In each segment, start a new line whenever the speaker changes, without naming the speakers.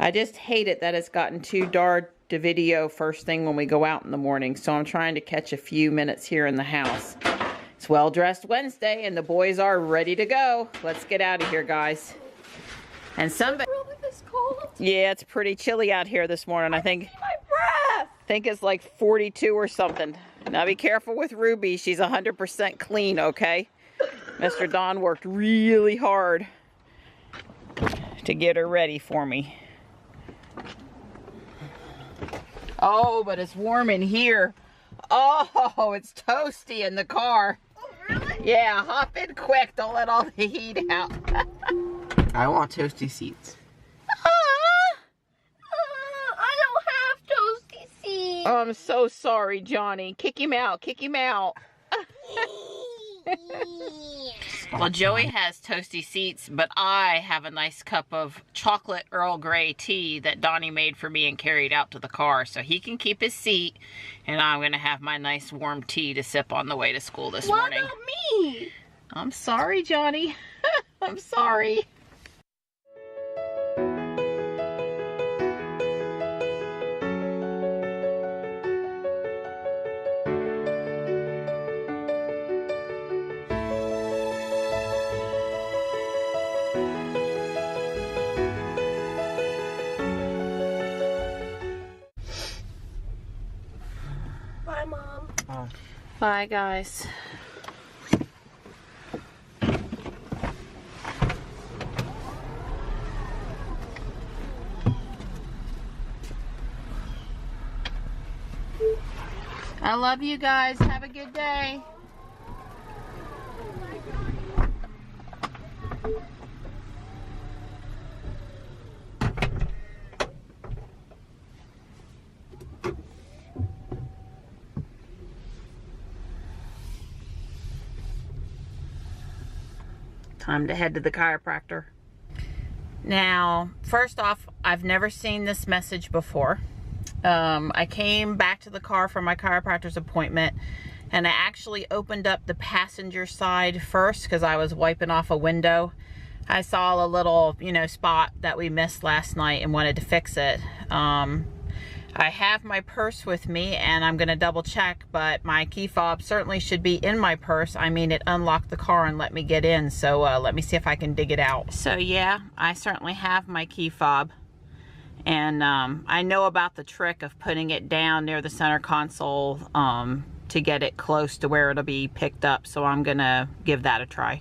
I just hate it that it's gotten too dark to video first thing when we go out in the morning. So I'm trying to catch a few minutes here in the house. It's Well Dressed Wednesday and the boys are ready to go. Let's get out of here, guys. And somebody...
Really this cold?
Yeah, it's pretty chilly out here this morning. I think it's like 42 or something. Now be careful with Ruby. She's 100% clean, okay? Mr. Don worked really hard to get her ready for me. Oh, but it's warm in here. Oh, it's toasty in the car.
Oh, really?
Yeah, hop in quick. Don't let all the heat out.
I want toasty seats.
I don't have toasty seats.
Oh, I'm so sorry, Johnny. Kick him out. Kick him out. Well, Joey has toasty seats, but I have a nice cup of chocolate Earl Grey tea that Donnie made for me and carried out to the car. So he can keep his seat, and I'm going to have my nice warm tea to sip on the way to school this morning.
What about me?
I'm sorry, Johnny. I'm sorry.
Bye, Mom.
Oh.
Bye, guys. I love you guys. Have a good day. Time to head to the chiropractor. Now, first off, I've never seen this message before. I came back to the car from my chiropractor's appointment, and I actually opened up the passenger side first because I was wiping off a window. I saw a little, spot that we missed last night and wanted to fix it. I have my purse with me and I'm gonna double check, but my key fob certainly should be in my purse. I mean, it unlocked the car and let me get in, so let me see if I can dig it out. So yeah, I certainly have my key fob. And I know about the trick of putting it down near the center console to get it close to where it'll be picked up, so I'm gonna give that a try.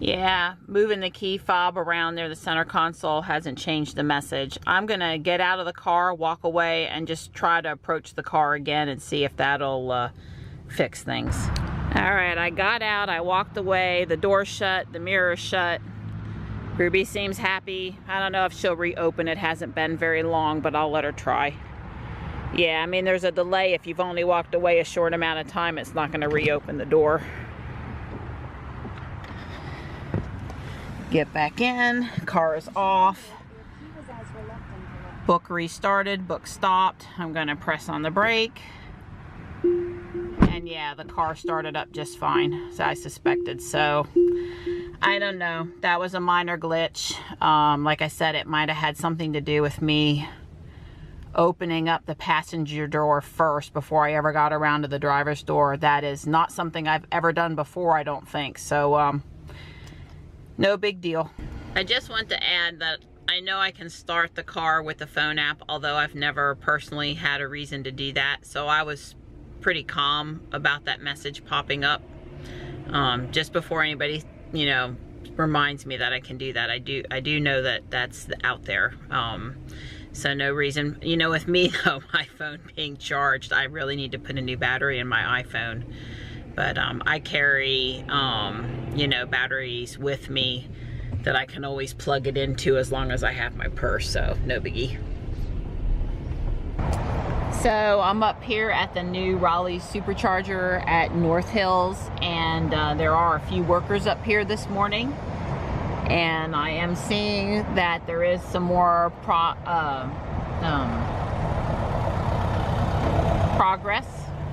Yeah, moving the key fob around near the center console hasn't changed the message. I'm gonna get out of the car, walk away, and just try to approach the car again and see if that'll fix things. All right, I got out, I walked away, the door's shut, the mirror's shut. Ruby seems happy. I don't know if she'll reopen it. Hasn't been very long, but I'll let her try. Yeah, I mean, there's a delay. If you've only walked away a short amount of time, it's not gonna reopen the door. Get back in, car is off. Book restarted, book stopped. I'm gonna press on the brake. And yeah, the car started up just fine, as I suspected. So, I don't know, that was a minor glitch. Like I said, it might have had something to do with me opening up the passenger door first before I ever got around to the driver's door. That is not something I've ever done before, I don't think. So, no big deal. I just want to add that I know I can start the car with the phone app, although I've never personally had a reason to do that. So I was pretty calm about that message popping up. Just before anybody, reminds me that I can do that. I do know that that's out there. So no reason, with me though, my phone being charged, I really need to put a new battery in my iPhone. But I carry, batteries with me that I can always plug it into as long as I have my purse, so no biggie. So I'm up here at the new Raleigh Supercharger at North Hills, and there are a few workers up here this morning. And I am seeing that there is some more progress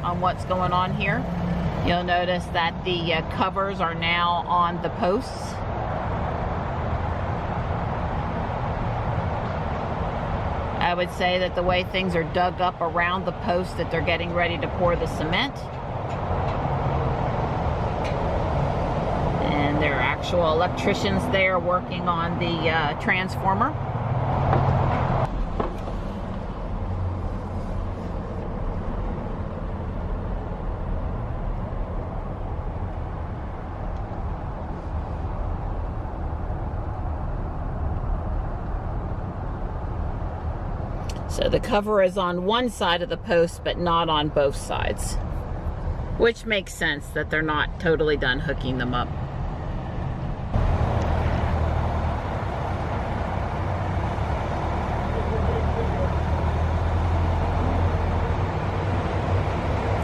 on what's going on here. You'll notice that the covers are now on the posts. I would say that the way things are dug up around the post that they're getting ready to pour the cement. And there are actual electricians there working on the transformer. So the cover is on one side of the post, but not on both sides, which makes sense that they're not totally done hooking them up.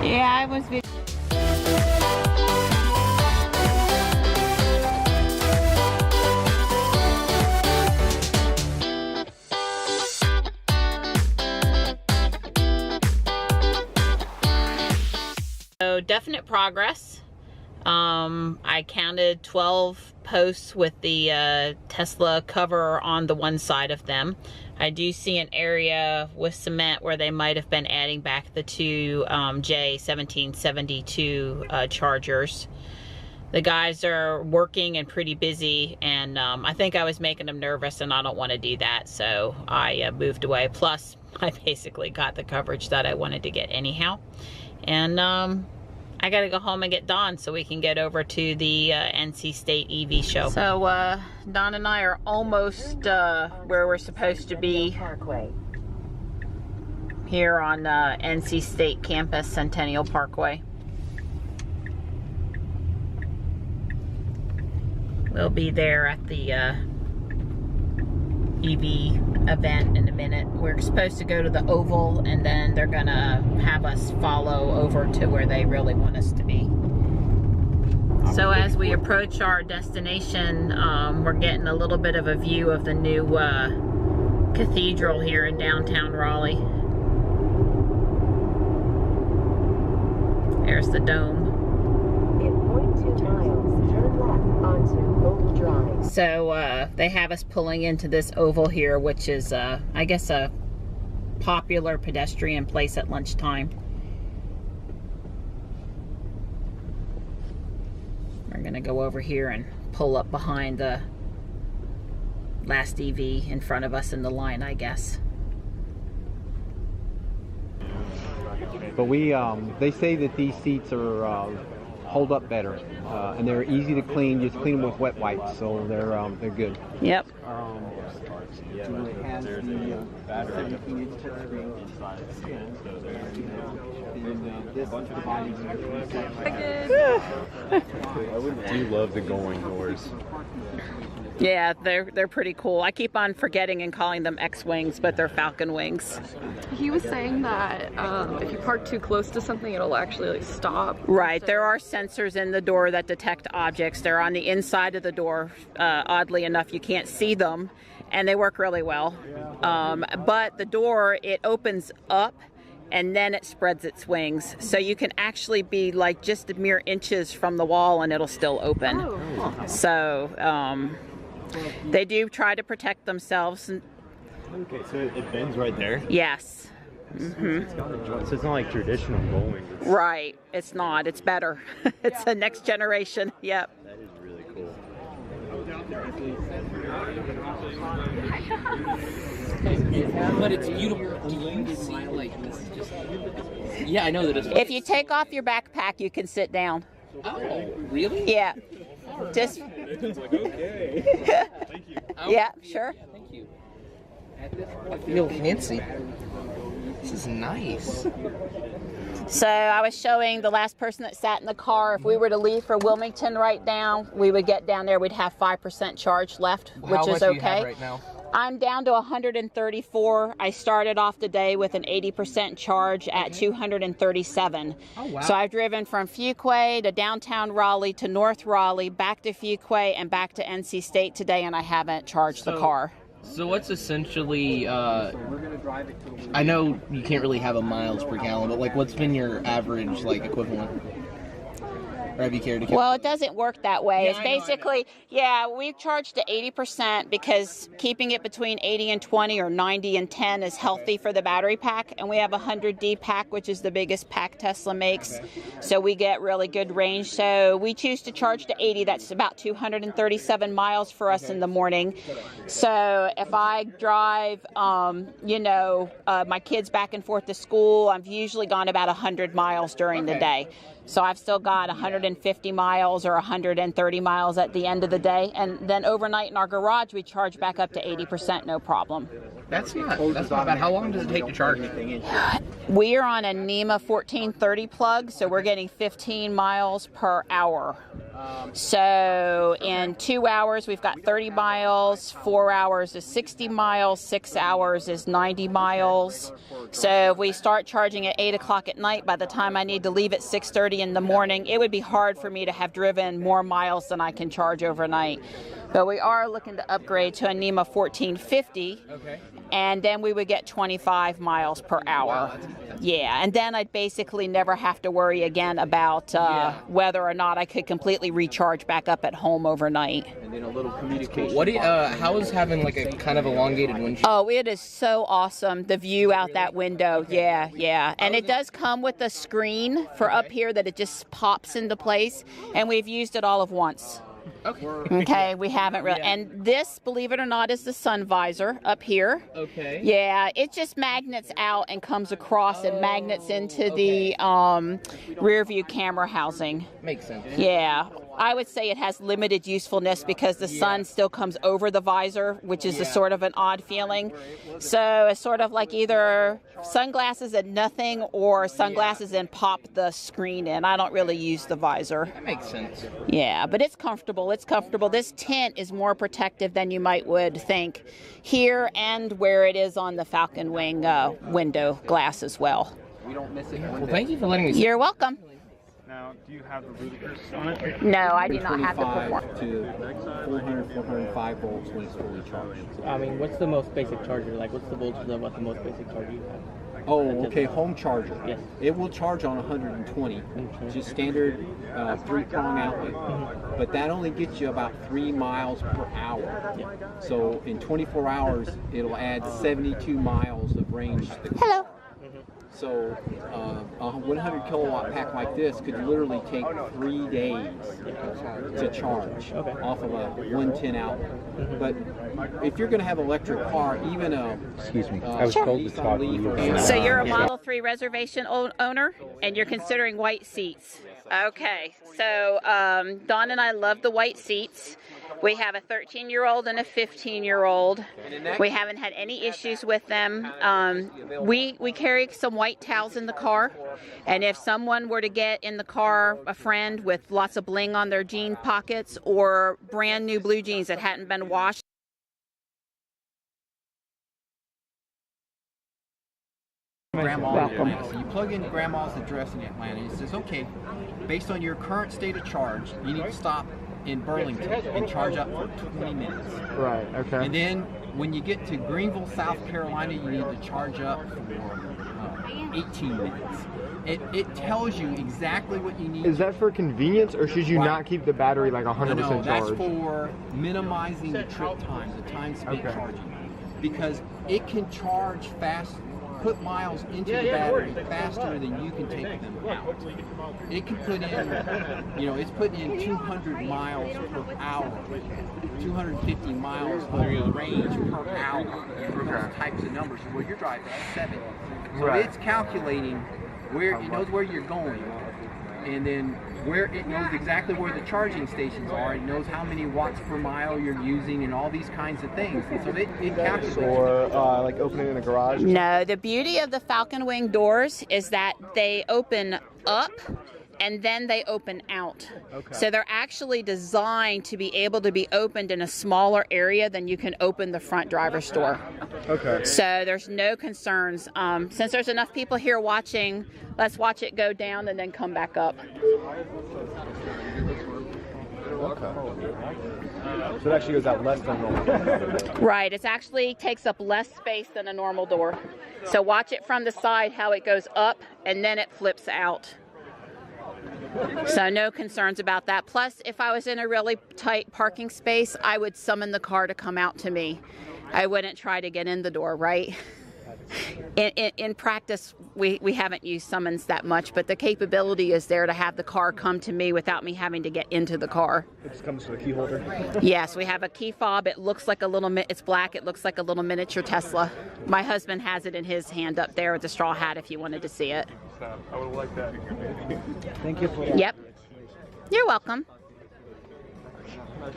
Yeah, I was. So definite progress. I counted 12 posts with the Tesla cover on the one side of them. I do see an area with cement where they might have been adding back the two J1772 chargers. The guys are working and pretty busy, and I think I was making them nervous, and I don't want to do that, so I moved away. Plus, I basically got the coverage that I wanted to get anyhow. And I gotta go home and get Dawn so we can get over to the NC State EV show. So Dawn and I are almost where we're supposed to be here on NC State Campus, Centennial Parkway. We'll be there at the EV event in a minute. We're supposed to go to the Oval, and then they're gonna have us follow over to where they really want us to be. So as we approach our destination, we're getting a little bit of a view of the new cathedral here in downtown Raleigh. There's the dome.
In 0.2 miles, turn left onto Oak Drive.
So they have us pulling into this oval here, which is, I guess, a popular pedestrian place at lunchtime. We're gonna go over here and pull up behind the last EV in front of us in the line, I guess.
But they say that these seats are hold up better, and they're easy to clean. Just clean them with wet wipes, so they're good.
Yep.
It has the 17-inch touchscreen. This provides.
Do you love the going doors?
Yeah, they're pretty cool. I keep on forgetting and calling them X-wings, but they're Falcon wings.
He was saying that if you park too close to something, it'll actually like stop.
Right, there are sensors in the door that detect objects. They're on the inside of the door. Oddly enough, you can't see them, and they work really well. But the door, it opens up, and then it spreads its wings. So you can actually be like just a mere inches from the wall, and it'll still open.
Oh.
So they do try to protect themselves.
Okay, so it bends right there?
Yes. Mm-hmm.
It's got a joint, so it's not like traditional bowling.
Right, it's not. It's better. It's the next generation. Yep.
That is really cool.
But it's beautiful. Do you see, like, this is just... Yeah, I know that it's...
If you take off your backpack, you can sit down.
Oh, really?
Yeah. Just...
It's like, okay. Thank you.
Yeah, sure.
Yeah, thank you. I feel fancy. This is nice.
So I was showing the last person that sat in the car, if we were to leave for Wilmington right now, we would get down there, we'd have 5% charge left, which
How
is
much do
okay.
you have right now?
I'm down to 134. I started off the day with an 80% charge at 237.
Oh, wow.
So I've driven from Fuquay to downtown Raleigh to North Raleigh, back to Fuquay, and back to NC State today, and I haven't charged the car.
So what's essentially, I know you can't really have a miles per gallon, but like what's been your average like equivalent?
Or have you carried a camera?
Well, it doesn't work that way.
Yeah,
It's
I know, I know.
basically, yeah, we've charged to 80% because keeping it between 80 and 20 or 90 and 10 is healthy for the battery pack. And we have a 100D pack, which is the biggest pack Tesla makes. So we get really good range. So we choose to charge to 80. That's about 237 miles for us in the morning. So if I drive, you know, my kids back and forth to school, I've usually gone about 100 miles during the day. So I've still got 150 miles or 130 miles at the end of the day. And then overnight in our garage, we charge back up to 80%, no problem.
That's not bad. How long does it take to charge?
We are on a NEMA 1430 plug, so we're getting 15 miles per hour. So in 2 hours, we've got 30 miles, 4 hours is 60 miles, 6 hours is 90 miles. So if we start charging at 8 o'clock at night, by the time I need to leave at 6:30 in the morning, it would be hard for me to have driven more miles than I can charge overnight. But we are looking to upgrade to a NEMA 1450, and then we would get 25 miles per hour. Yeah, and then I'd basically never have to worry again about whether or not I could completely recharge back up at home overnight.
And then a little communication.
What do you, how is having like a kind of elongated windshield?
Oh, it is so awesome, the view out that window. Yeah, yeah. And it does come with a screen for up here that it just pops into place, and we've used it all of once. Okay, we haven't really. And this, believe it or not, is the sun visor up here.
Okay.
Yeah, it just magnets out and comes across and magnets into the rear view camera housing.
Makes sense.
Yeah, I would say it has limited usefulness because the sun still comes over the visor, which is a sort of an odd feeling. So it's sort of like either sunglasses and nothing or sunglasses and pop the screen in. I don't really use the visor.
That makes sense.
Yeah, but it's comfortable. It's comfortable. This tint is more protective than you might would think here and where it is on the Falcon Wing window glass as well.
We don't miss it.
Well, thank you for letting me see.
You're welcome.
Now, do you have the ludicrous on it?
No, I do not have the
25
performance.
to 400, 405 volts when it's fully charged.
I mean, what's the most basic charger? Like, what's the voltage of what the most basic charger you have?
Oh, okay, home charger.
Yes.
It will charge on 120, just standard 3-prong outlet. But that only gets you about 3 miles per hour. So in 24 hours, it'll add 72 miles of range.
Hello.
So a 100 kilowatt pack like this could literally take 3 days to charge off of a 110 outlet. But if you're going to have an electric car, even a I was told to talk to you.
So you're a Model 3 reservation owner, and you're considering white seats. Okay, so Dawn and I love the white seats. We have a 13-year-old and a 15-year-old. We haven't had any issues with them. We carry some white towels in the car, and if someone were to get in the car, a friend with lots of bling on their jean pockets or brand new blue jeans that hadn't been washed,
Grandma in Atlanta. So you plug in Grandma's address in Atlanta. It says, okay, based on your current state of charge, you need to stop in Burlington and charge up for 20 minutes.
Right, okay.
And then when you get to Greenville, South Carolina, you need to charge up for 18 minutes. It tells you exactly what you need.
Is that for convenience, or should you
Right.
not keep the battery like 100%
No, that's
charged?
for minimizing the trip time, the time spent charging. Because it can charge fast, put miles into the battery faster than you can take them out. It can put in, you know, it's putting in 200 miles per hour, 250 miles of range per hour. Those types of numbers, where you're driving 70. So it's calculating where, it knows where you're going, and then where it knows exactly where the charging stations are. It knows how many watts per mile you're using and all these kinds of things. And so it calculates.
Or like opening in a garage?
No, the beauty of the Falcon Wing doors is that they open up and then they open out.
Okay.
So they're actually designed to be able to be opened in a smaller area than you can open the front driver's door.
Okay.
So there's no concerns. Since there's enough people here watching, let's watch it go down and then come back up.
So it actually goes out less than normal.
Right, it actually takes up less space than a normal door. So watch it from the side how it goes up and then it flips out. So no concerns about that. Plus, if I was in a really tight parking space, I would summon the car to come out to me. I wouldn't try to get in the door, right? In practice, we haven't used summons that much, but the capability is there to have the car come to me without me having to get into the car.
It just comes with a key holder?
Yes, we have a key fob. It looks like a little, it's black. It looks like a little miniature Tesla. My husband has it in his hand up there with a straw hat if you wanted to see it.
I would like that. Thank you for
Yep. You're welcome.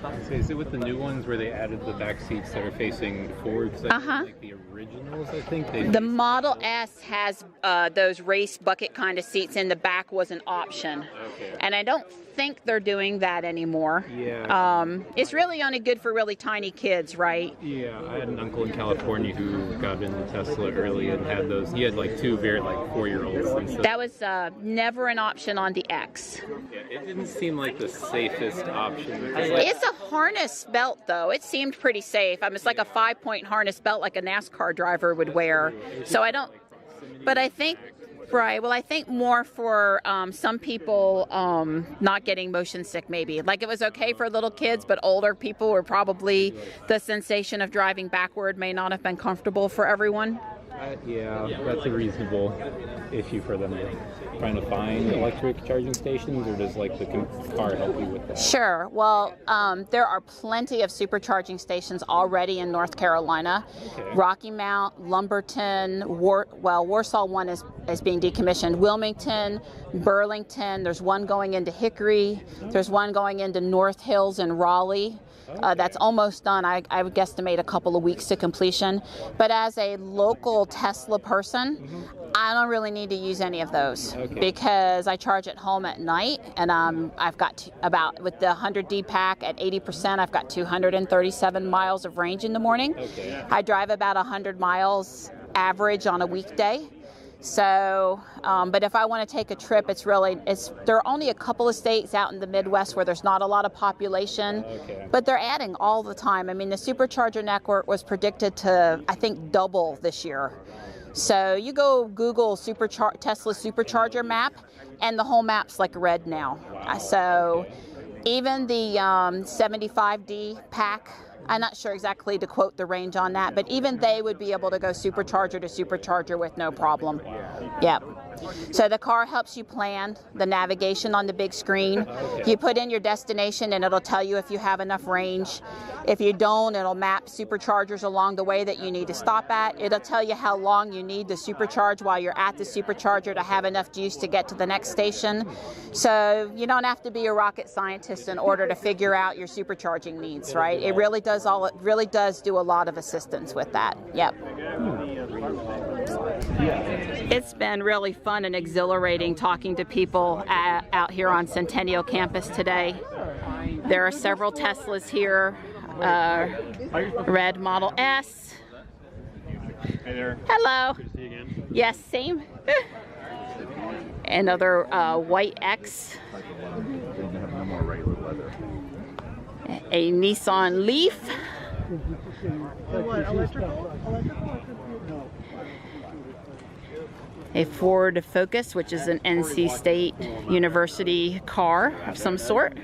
So is it with the new ones where they added the back seats that are facing forward? Like the originals, I think.
The Model S has those race bucket kind of seats in the back was an option.
Okay.
And I don't think they're doing that anymore.
Yeah.
It's really only good for really tiny kids, right?
Yeah, I had an uncle in California who got into Tesla early and had those. He had like two very like 4-year-olds. And so
That was never an option on the X.
yeah, it didn't seem like the safest option.
It's a harness belt, though. It seemed pretty safe. I mean, it's like a 5-point harness belt like a NASCAR driver would wear. So I don't, but I think, right, well, I think more for some people not getting motion sick, maybe. Like it was okay for little kids, but older people were probably, the sensation of driving backward may not have been comfortable for everyone.
Yeah, that's a reasonable issue for them. Trying to find electric charging stations, or does like the car help you with that?
Sure. Well, there are plenty of supercharging stations already in North Carolina.
Okay.
Rocky Mount, Lumberton, Warsaw one is being decommissioned. Wilmington, Burlington. There's one going into Hickory. There's one going into North Hills and Raleigh. That's almost done. I would guesstimate a couple of weeks to completion. But as a local Tesla person, I don't really need to use any of those because I charge at home at night, and I've got with the 100D pack at 80%, I've got 237 miles of range in the morning. I drive about 100 miles average on a weekday. So, but if I want to take a trip, there are only a couple of states out in the Midwest where there's not a lot of population, but they're adding all the time. I mean, the supercharger network was predicted to, I think, double this year. So you go Google Tesla supercharger map, and the whole map's like red now. So even the 75D pack, I'm not sure exactly to quote the range on that, but even they would be able to go supercharger to supercharger with no problem. Yep. So the car helps you plan the navigation on the big screen. You put in your destination and it'll tell you if you have enough range. If you don't, it'll map superchargers along the way that you need to stop at. It'll tell you how long you need to supercharge while you're at the supercharger to have enough juice to get to the next station. So you don't have to be a rocket scientist in order to figure out your supercharging needs, right? It really does do a lot of assistance with that. Yep. It's been really fun and exhilarating talking to people out here on Centennial Campus today. There are several Teslas here. Red Model S.
Hey there.
Hello.
Good to see you again.
Yes, same. Another white X. A Nissan Leaf. A Ford Focus, which is an NC State University car of some sort.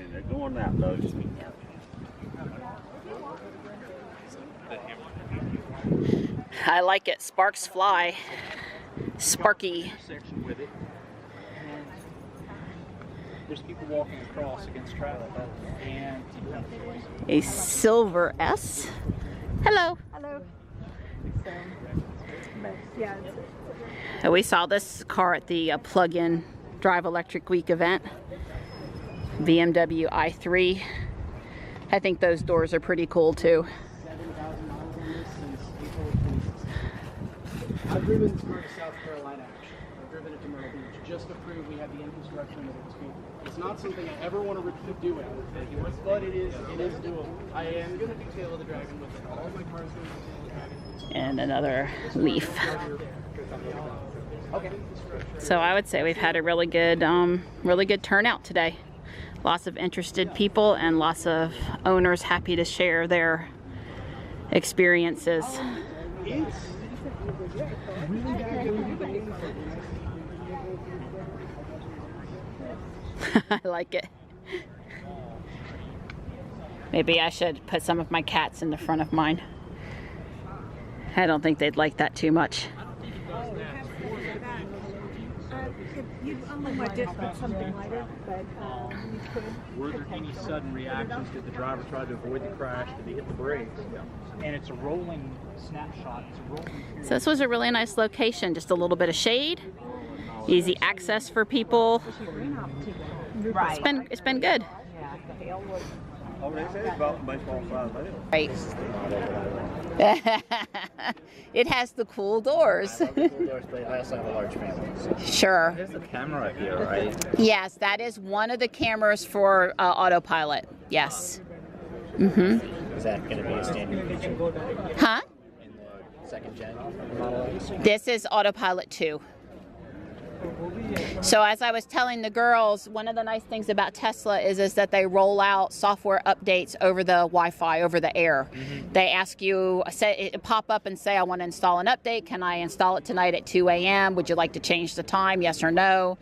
I like it. Sparks fly. Sparky.
There's people walking across against traffic.
A Silver S. Hello.
Hello.
We saw this car at the Plug-in Drive Electric Week event. BMW i3. I think those doors are pretty cool too.
I've driven this car to South Carolina, actually. I've driven it to Myrtle Beach just to prove we have the infrastructure that it's feasible. It's not something I ever want to do it, but it is doable. I am going to do tail of the dragon with it. All my cars going to do tail of the dragon.
And another Leaf.
Okay.
So I would say we've had a really good turnout today. Lots of interested people and lots of owners happy to share their experiences. I like it. Maybe I should put some of my cats in the front of mine. I don't think they'd like that too much.
You only might just put something lighter, but you could.
Were there any sudden reactions? Did the driver try to avoid the crash? Did he hit the brakes? And it's a rolling snapshot. It's a rolling period.
So this was a really nice location. Just a little bit of shade, easy access for people.
Right.
It's been good. Right. It has the cool doors.
I also have a large family. So.
Sure.
There's a camera here, right?
Yes, that is one of the cameras for autopilot. Yes. Mm-hmm.
Is that going to be a standard feature?
Huh?
In the second gen Model X?
This is autopilot 2. So as I was telling the girls, one of the nice things about Tesla is that they roll out software updates over the Wi-Fi, over the air. Mm-hmm. They ask you, pop up and say, I want to install an update. Can I install it tonight at 2 a.m.? Would you like to change the time? Yes or no?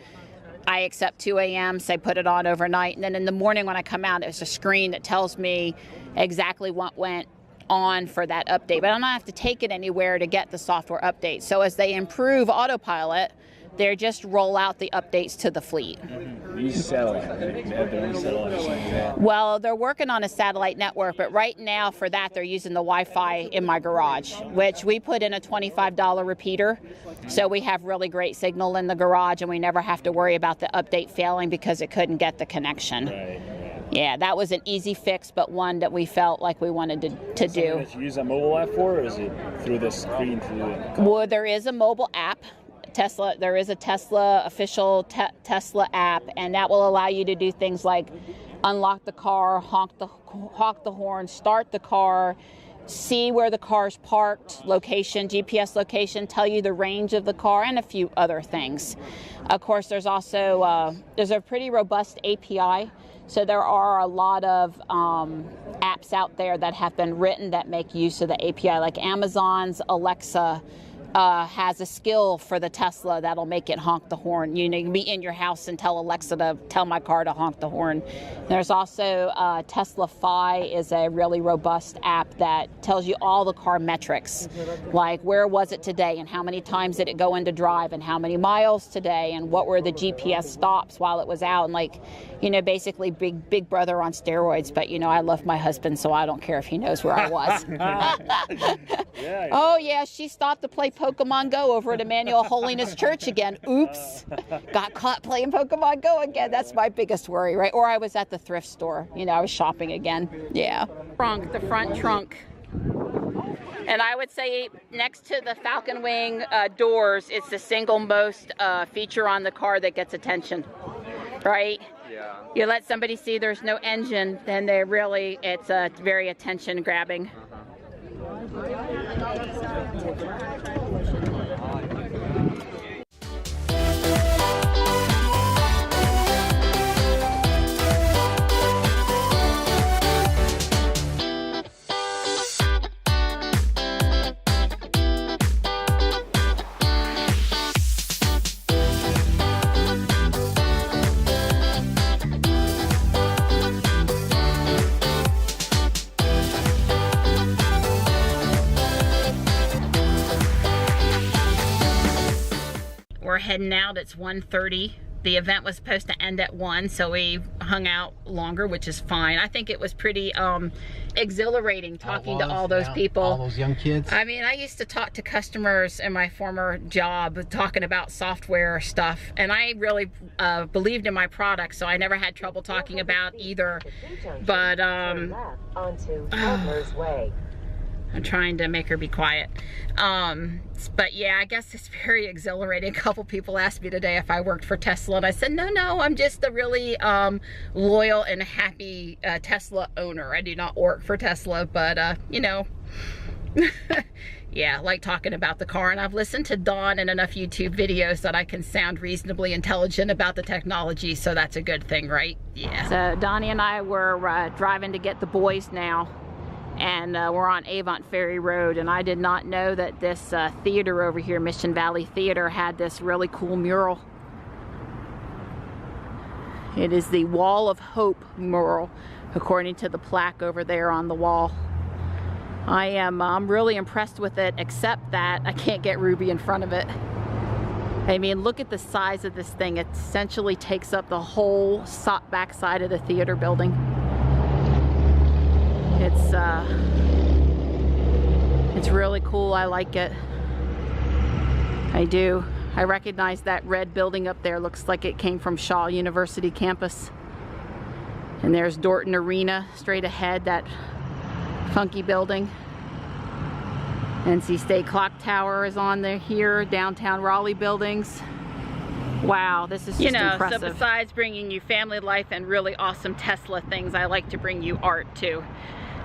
I accept 2 a.m., say put it on overnight. And then in the morning when I come out, there's a screen that tells me exactly what went on for that update. But I don't have to take it anywhere to get the software update. So as they improve autopilot, they just roll out the updates to the fleet.
Use satellite. They have their own satellite.
Well, they're working on a satellite network, but right now for that they're using the Wi-Fi in my garage, which we put in a $25 repeater. So we have really great signal in the garage and we never have to worry about the update failing because it couldn't get the connection.
Right.
Yeah, that was an easy fix, but one that we felt like we wanted to do.
That you use a mobile app for, or is it through the screen?
Well, there is a mobile app. There is a Tesla official Tesla app, and that will allow you to do things like unlock the car, honk the horn, start the car, see where the car's parked, location, GPS location, tell you the range of the car, and a few other things. Of course, there's also there's a pretty robust API. So there are a lot of apps out there that have been written that make use of the API, like Amazon's Alexa has a skill for the Tesla that'll make it honk the horn. You know, you can be in your house and tell Alexa to tell my car to honk the horn. There's also Tesla Fi is a really robust app that tells you all the car metrics, like where was it today and how many times did it go into drive and how many miles today and what were the GPS stops while it was out, and like, you know, basically big brother on steroids. But you know, I love my husband, so I don't care if he knows where I was. Oh yeah, she stopped to play Pokemon Go over at Emmanuel Holiness Church again. Oops, got caught playing Pokemon Go again. That's my biggest worry, right? Or I was at the thrift store, you know, I was shopping again. Yeah. Trunk, the front trunk. And I would say next to the Falcon wing doors, it's the single most feature on the car that gets attention, right? Yeah. You let somebody see there's no engine, then it's very attention grabbing. We're heading out. It's 1:30. The event was supposed to end at 1, so we hung out longer, which is fine. I think it was pretty exhilarating talking to all those people.
All those young kids.
I mean, I used to talk to customers in my former job talking about software stuff, and I really believed in my product, so I never had trouble talking about either. But
onto Butler's Way.
I'm trying to make her be quiet. But yeah, I guess it's very exhilarating. A couple people asked me today if I worked for Tesla, and I said, no, I'm just a really loyal and happy Tesla owner. I do not work for Tesla, but you know, yeah, I like talking about the car, and I've listened to Dawn and enough YouTube videos that I can sound reasonably intelligent about the technology, so that's a good thing, right? Yeah. So Donnie and I were driving to get the boys now. And we're on Avon Ferry Road, and I did not know that this theater over here, Mission Valley Theater, had this really cool mural. It is the Wall of Hope mural, according to the plaque over there on the wall. I'm really impressed with it, except that I can't get Ruby in front of it. I mean, look at the size of this thing. It essentially takes up the whole back side of the theater building. It's really cool. I like it. I do. I recognize that red building up there. Looks like it came from Shaw University campus. And there's Dorton Arena straight ahead, that funky building. NC State Clock Tower is on there here, downtown Raleigh buildings. Wow, this is just impressive. So besides bringing you family life and really awesome Tesla things, I like to bring you art too.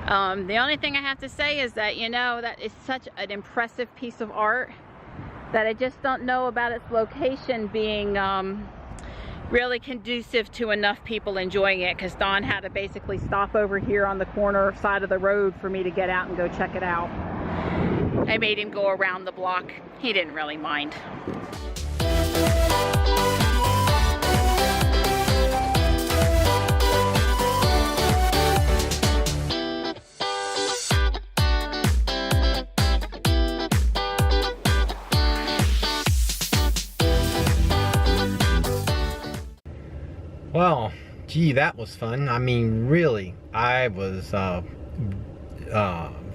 The only thing I have to say is that, that is such an impressive piece of art that I just don't know about its location being really conducive to enough people enjoying it, because Don had to basically stop over here on the corner side of the road for me to get out and go check it out. I made him go around the block. He didn't really mind.
Well, gee, that was fun. I mean, really, I was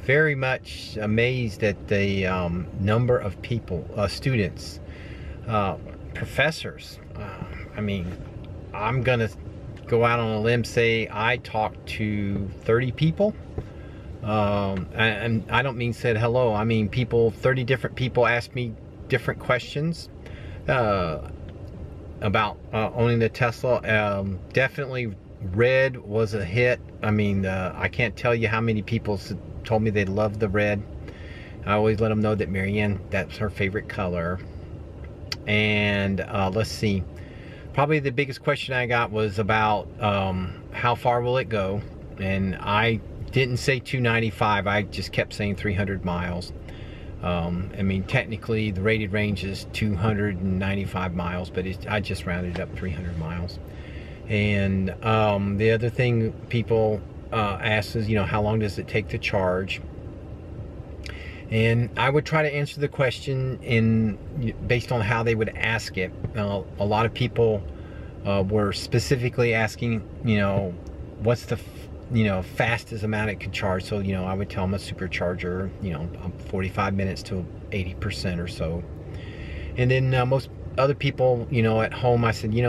very much amazed at the number of people, students, professors. I mean, I'm gonna go out on a limb, say I talked to 30 people. And I don't mean said hello. I mean 30 different people asked me different questions about owning the Tesla. Definitely red was a hit. I mean, I can't tell you how many people told me they love the red. I always let them know that Marianne, that's her favorite color. And let's see, probably the biggest question I got was about how far will it go, and I didn't say 295. I just kept saying 300 miles. I mean, technically the rated range is 295 miles, but I just rounded up 300 miles. And the other thing people ask is, how long does it take to charge? And I would try to answer the question based on how they would ask it. A lot of people were specifically asking, what's the fastest amount it could charge. So, I would tell them a supercharger, 45 minutes to 80% or so. And then most other people, at home, I said, we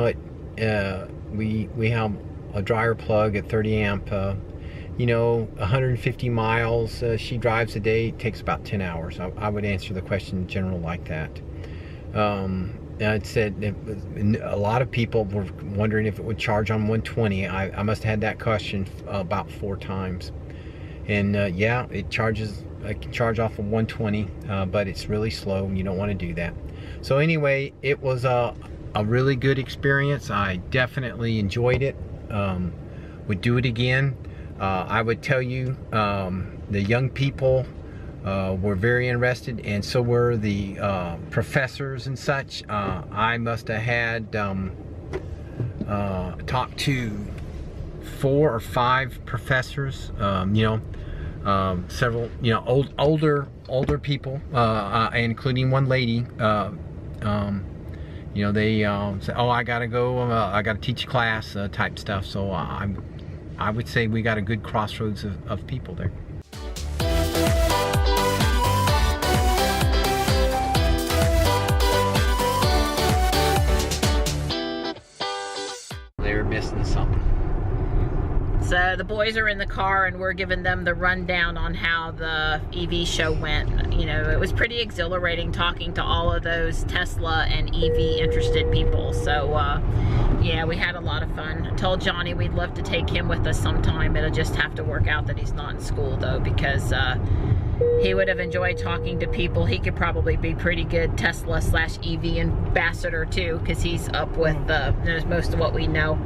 have a dryer plug at 30 amp, 150 miles she drives a day. It takes about 10 hours. I would answer the question in general like that. It said a lot of people were wondering if it would charge on 120. I must have had that question about 4 times. And yeah, it charges. I can charge off of 120, but it's really slow and you don't want to do that. So anyway, it was a really good experience. I definitely enjoyed it. Would do it again. I would tell you, the young people were very interested, and so were the professors and such. I must have had talked to 4 or 5 professors, several, older people, including one lady. They say, oh, I gotta go, I gotta teach a class type stuff. So I would say we got a good crossroads of people there. They're missing something.
So the boys are in the car and we're giving them the rundown on how the EV show went. It was pretty exhilarating talking to all of those Tesla and EV interested people. So yeah, we had a lot of fun. I told Johnny we'd love to take him with us sometime. It'll just have to work out that he's not in school though, because he would have enjoyed talking to people. He could probably be pretty good Tesla/EV ambassador too, because he's up with knows most of what we know.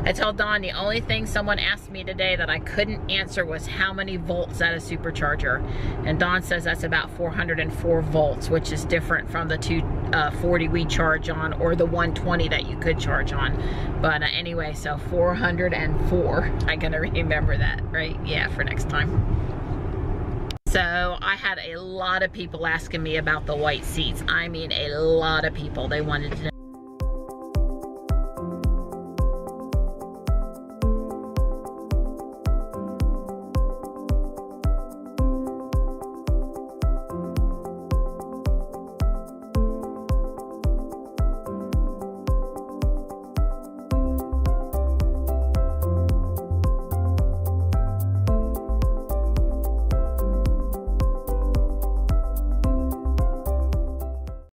I told Don the only thing someone asked me today that I couldn't answer was how many volts at a supercharger, and Don says that's about 404 volts, which is different from the 240 we charge on or the 120 that you could charge on. But anyway, so 404. I'm gonna remember that, right? Yeah, for next time. So I had a lot of people asking me about the white seats. I mean, a lot of people. They wanted to know